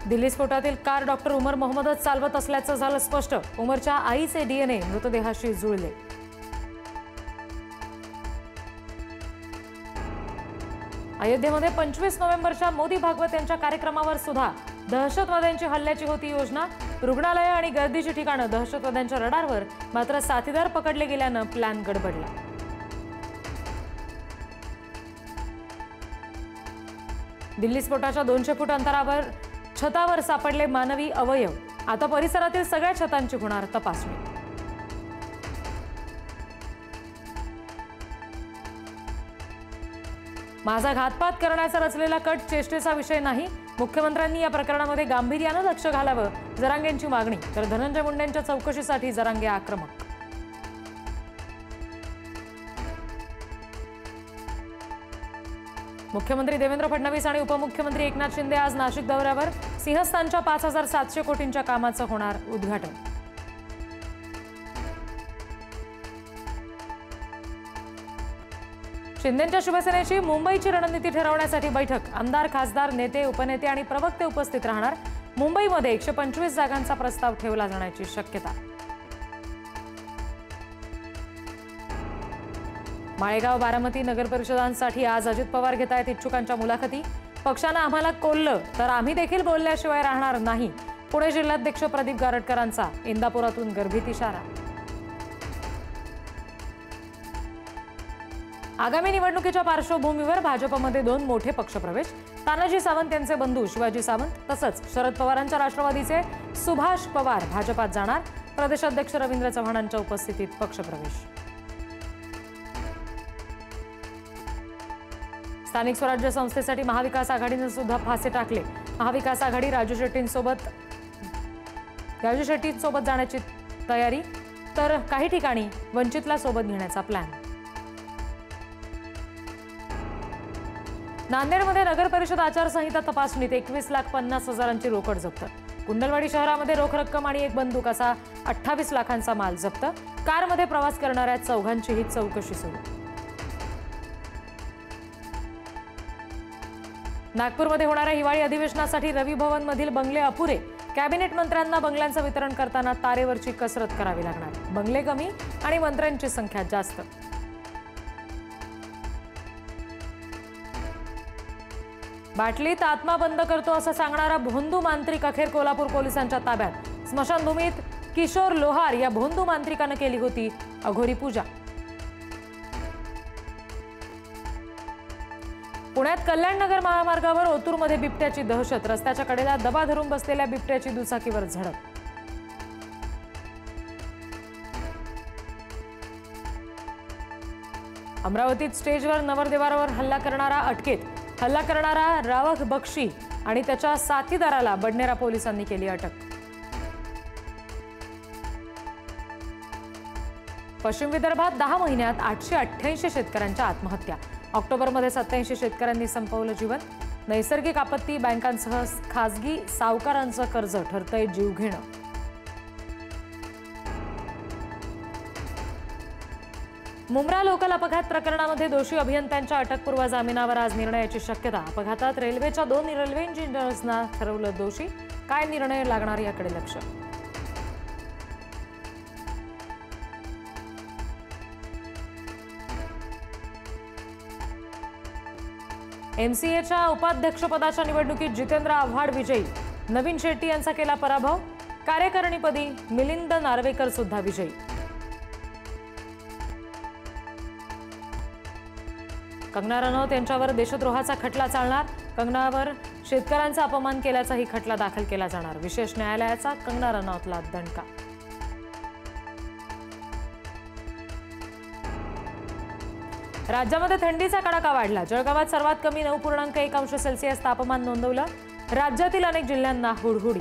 Delhi स्फोटातील car doctor उमर मोहम्मदच चालवत असल्याचं झालं स्पष्ट। उमरच्या आईचे डीएनए मृतदेहाशी जुळले। अयोध्येमध्ये 25 नोव्हेंबरच्या मोदी भागवत यांच्या कार्यक्रमावर सुद्धा दहशतवाद्यांची हल्ल्याची होती योजना। रुग्णालय आणि गर्दीची ठिकाणं दहशतवाद्यांच्या रडारवर, मात्र साथीदार पकडले गेल्यानं प्लॅन गडबडला। दिल्ली स्फोटाच्या 200 फूट अंतरावर छतावर सापडले मानवी अवयव। आता परिसरातील सगळ्या छतांची होणार तपासणी। माझा घातपात करण्याचा रचलेला कट चेष्टेचा विषय नाही। मुख्यमंत्र्यांनी या प्रकरणामध्ये गांभीर्यानं लक्ष घालावं, जरांगेंची मागणी। तर धनंजय मुंडेंच्या चौकशीसाठी जरांगे आक्रमक। मुख्यमंत्री देवेंद्र फडणवीस आणि उपमुख्यमंत्री एकनाथ शिंदे आज नाशिक दौऱ्यावर। सिंहस्थानच्या 5700 कोटींच्या कामाचं होणार उद्घाटन। शिंदेंच्या शिवसेनेची मुंबईची रणनीती ठरवण्यासाठी बैठक। आमदार, खासदार, नेते, उपनेते आणि प्रवक्ते उपस्थित राहणार। मुंबईमध्ये 125 जागांचा प्रस्ताव ठेवला जाण्याची शक्यता। माळेगाव, बारामती नगर परिषदांसाठी आज अजित पवार घेत आहेत इच्छुकांच्या मुलाखती। पक्षानं आम्हाला कोल्लं तर आम्ही देखील बोलल्याशिवाय राहणार नाही। पुणे जिल्हाध्यक्ष प्रदीप गारटकरांचा इंदापुरातून गर्भित इशारा। आगामी निवडणुकीच्या पार्श्वभूमीवर भाजपमध्ये 2 मोठे पक्षप्रवेश। तानाजी सावंत यांचे बंधू शिवाजी सावंत तसंच शरद पवारांच्या राष्ट्रवादीचे सुभाष पवार भाजपात जाणार। प्रदेशाध्यक्ष रवींद्र चव्हाणांच्या उपस्थितीत पक्षप्रवेश। स्थानिक स्वराज्य संस्थेसाठी महाविकास आघाडीने सुद्धा फासे टाकले। महाविकास आघाडी राजू शेट्टींसोबत जाण्याची तयारी, तर काही ठिकाणी वंचितला सोबत घेण्याचा प्लॅन। नांदेडमध्ये नगर परिषद आचारसंहिता तपासणीत 21,50,000ची रोकड जप्त। कुंडलवाडी शहरामध्ये रोख रक्कम आणि एक बंदूक असा 28 लाखांचा माल जप्त। कारमध्ये प्रवास करणाऱ्या 4घांचीही चौकशी सुरू। नागपूरमध्ये होणाऱ्या हिवाळी अधिवेशनासाठी रवी भवन मधील बंगले अपुरे। कॅबिनेट मंत्र्यांना बंगल्यांचं वितरण करताना तारेवरची कसरत करावी लागणार। बंगले कमी आणि मंत्र्यांची संख्या जास्त। बाटलीत आत्मा बंद करतो असं सांगणारा भोंदू मांत्रिक अखेर कोल्हापूर पोलिसांच्या ताब्यात। स्मशानभूमीत किशोर लोहार या भोंदू मांत्रिकानं केली होती अघोरी पूजा। पुण्यात कल्याणनगर महामार्गावर ओतूरमध्ये बिबट्याची दहशत। रस्त्याच्या कडेला दबा धरून बसलेल्या बिबट्याची दुचाकीवर झडप। अमरावतीत स्टेजवर नवरदेवावर हल्ला करणारा अटकेत। हल्ला करणारा रावख बक्षी आणि त्याच्या साथीदाराला बडनेरा पोलिसांनी केली अटक। पश्चिम विदर्भात 10 महिन्यात 888 शेतकऱ्यांच्या आत्महत्या। ऑक्टोबरमध्ये 87 शेतकऱ्यांनी संपवलं जीवन। नैसर्गिक आपत्ती, बँकांसह खासगी सावकारांचं कर्ज ठरतंय जीवघेणं। मुंब्रा लोकल अपघात प्रकरणामध्ये दोषी अभियंत्यांच्या अटकपूर्व जामिनावर आज निर्णयाची शक्यता। अपघातात रेल्वेच्या 2 रेल्वे इंजिनियर्सना ठरवलं दोषी। काय निर्णय लागणार याकडे लक्ष। MCAच्या उपाध्यक्षपदाच्या निवडणुकीत जितेंद्र आव्हाड विजयी। नवीन शेट्टी यांचा केला पराभव। कार्यकारिणीपदी मिलिंद नार्वेकर सुद्धा विजयी। कंगना रनौत यांच्यावर देशद्रोहाचा खटला चालणार। कंगनावर शेतकऱ्यांचा अपमान केल्याचाही खटला दाखल केला जाणार। विशेष न्यायालयाचा कंगना रनौतला दणका। राज्यामध्ये थंडीचा कडाका वाढला। जळगावात सर्वात कमी 9.1 अंश सेल्सिअस तापमान नोंदवलं। राज्यातील अनेक जिल्ह्यांना हुडहुडी।